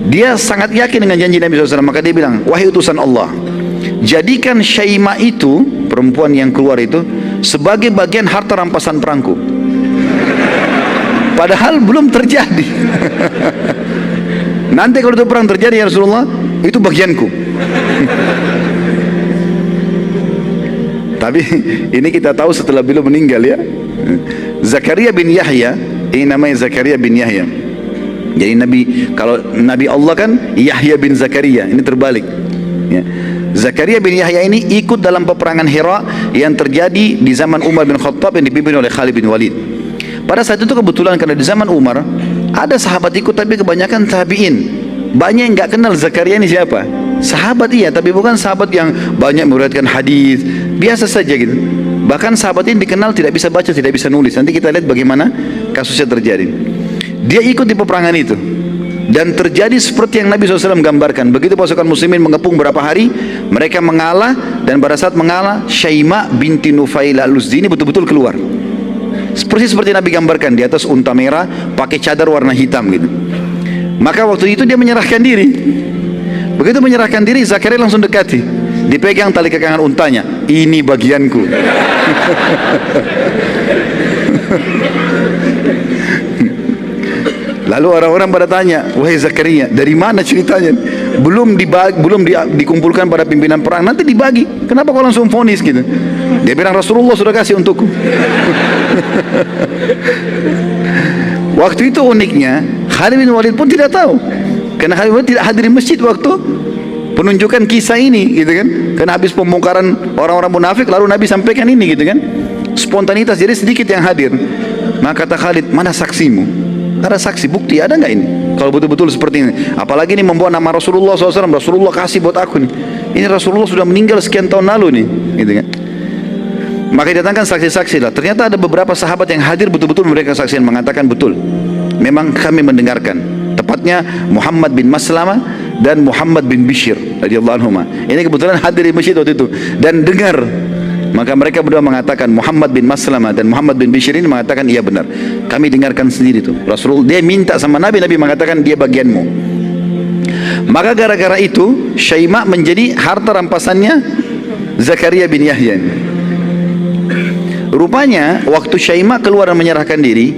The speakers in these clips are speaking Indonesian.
Dia sangat yakin dengan janji Nabi SAW. Maka dia bilang, wahai utusan Allah, jadikan Syaimah itu, perempuan yang keluar itu, sebagai bagian harta rampasan perangku. Padahal belum terjadi. Nanti kalau itu perang terjadi ya Rasulullah, itu bagianku. Tapi ini kita tahu setelah beliau meninggal ya. Zakaria bin Yahya, ini namanya Zakaria bin Yahya. Jadi kalau Nabi Allah kan Yahya bin Zakaria, ini terbalik ya. Zakaria bin Yahya ini ikut dalam peperangan Hira yang terjadi di zaman Umar bin Khattab yang dipimpin oleh Khalid bin Walid. Pada saat itu kebetulan karena di zaman Umar ada sahabat ikut, tapi kebanyakan tabi'in. Banyak yang nggak kenal Zakaria ini siapa. Sahabat iya, tapi bukan sahabat yang banyak meriwayatkan hadis, biasa saja gitu. Bahkan sahabat ini dikenal tidak bisa baca, tidak bisa nulis. Nanti kita lihat bagaimana kasusnya terjadi. Dia ikut di peperangan itu, dan terjadi seperti yang Nabi SAW gambarkan. Begitu pasukan muslimin mengepung berapa hari, mereka mengalah, dan pada saat mengalah, Syaimah binti Nufail al-Uzdi ini betul-betul keluar. Seperti Nabi gambarkan, di atas unta merah, pakai cadar warna hitam gitu. Maka waktu itu dia menyerahkan diri. Begitu menyerahkan diri, Zakaria langsung dekati, dipegang tali kekangan untanya. Ini bagianku. Lalu orang-orang pada tanya, wahai Zakaria, dari mana ceritanya? Belum dikumpulkan pada pimpinan perang, nanti dibagi. Kenapa kau langsung vonis gitu? Dia bilang, Rasulullah sudah kasih untukku. Waktu itu uniknya, Khalid bin Walid pun tidak tahu. Karena Khalid bin Walid tidak hadir di masjid waktu penunjukan kisah ini, gitu kan? Karena habis pembongkaran orang-orang munafik, lalu Nabi sampaikan ini, gitu kan? Spontanitas, jadi sedikit yang hadir. Maka kata Khalid, mana saksimu? Ada saksi, bukti, ada nggak ini? Kalau betul-betul seperti ini, apalagi ini membawa nama Rasulullah SAW. Rasulullah kasih buat aku nih. Ini Rasulullah sudah meninggal sekian tahun lalu nih, gitu kan? Maka didatangkan saksi-saksi lah. Ternyata ada beberapa sahabat yang hadir betul-betul memberikan kesaksian, mengatakan betul, memang kami mendengarkan. Tepatnya Muhammad bin Maslamah dan Muhammad bin Bishr radhiyallahu anhuma. Ini kebetulan hadir di masjid waktu itu dan dengar. Maka mereka berdua mengatakan, Muhammad bin Maslamah dan Muhammad bin Bishr ini mengatakan, iya benar, kami dengarkan sendiri tuh. Rasulullah, dia minta sama Nabi, Nabi mengatakan dia bagianmu. Maka gara-gara itu Syaimah menjadi harta rampasannya Zakaria bin Yahya. Rupanya waktu Syaimah keluar dan menyerahkan diri,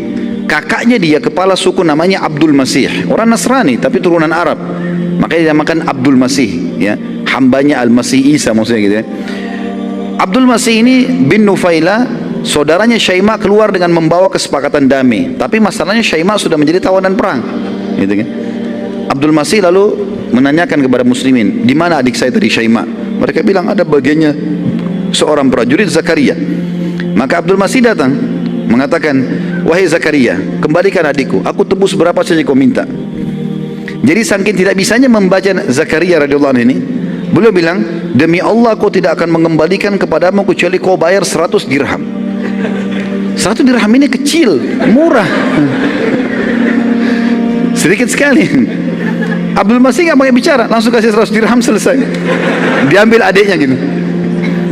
kakaknya dia, kepala suku namanya Abdul Masih, orang Nasrani tapi turunan Arab, makanya dinamakan Abdul Masih ya, hambanya Al-Masih Isa maksudnya gitu ya. Abdul Masih ini bin Nufailah, saudaranya Syaimah, keluar dengan membawa kesepakatan damai. Tapi masalahnya Syaimah sudah menjadi tawanan perang, gitu kan? Abdul Masih lalu menanyakan kepada muslimin, di mana adik saya tadi Syaimah? Mereka bilang ada bagiannya seorang prajurit Zakaria. Maka Abdul Masih datang mengatakan, wahai Zakaria, kembalikan adikku, aku tebus berapa saja kau minta. Jadi saking tidak bisanya membaca Zakaria radhiyallahu anhu ini, beliau bilang, demi Allah kau tidak akan mengembalikan kepadamu kecuali kau bayar 100 dirham. 100 dirham ini kecil, murah, sedikit sekali. Abdul Masih nggak pakai bicara, langsung kasih 100 dirham, selesai. Diambil adiknya gitu.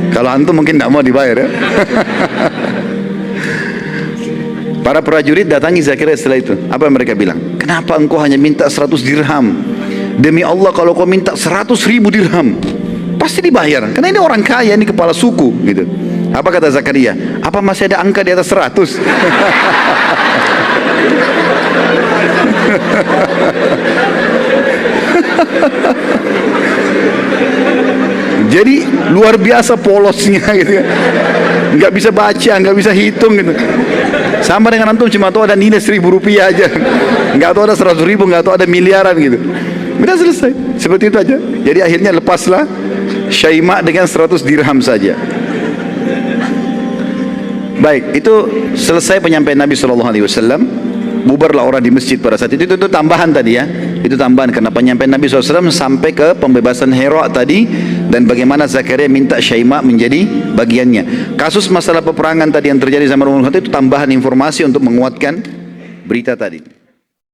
Kalau antum mungkin tidak mau dibayar ya. Para prajurit datangi Zakaria setelah itu. Apa yang mereka bilang? Kenapa engkau hanya minta 100 dirham? Demi Allah kalau kau minta 100.000 dirham pasti dibayar, karena ini orang kaya, ini kepala suku gitu. Apa kata Zakaria? Apa masih ada angka di atas 100? Jadi luar biasa polosnya gitu kan. Nggak bisa baca, nggak bisa hitung gitu. Sama dengan antum cuma tahu ada nilai 1.000 rupiah aja, nggak tahu ada 100.000, nggak tahu ada miliaran gitu. Udah selesai, seperti itu aja. Jadi akhirnya lepaslah Syaimah dengan 100 dirham saja. Baik, itu selesai penyampaian Nabi SAW. Bubarlah orang di masjid pada saat itu. Itu tambahan tadi ya. Itu tambahan karena penyampaian Nabi SAW sampai ke pembebasan Hira tadi, dan bagaimana Zakaria minta Syaimah menjadi bagiannya. Kasus masalah peperangan tadi yang terjadi zaman Umar itu tambahan informasi untuk menguatkan berita tadi.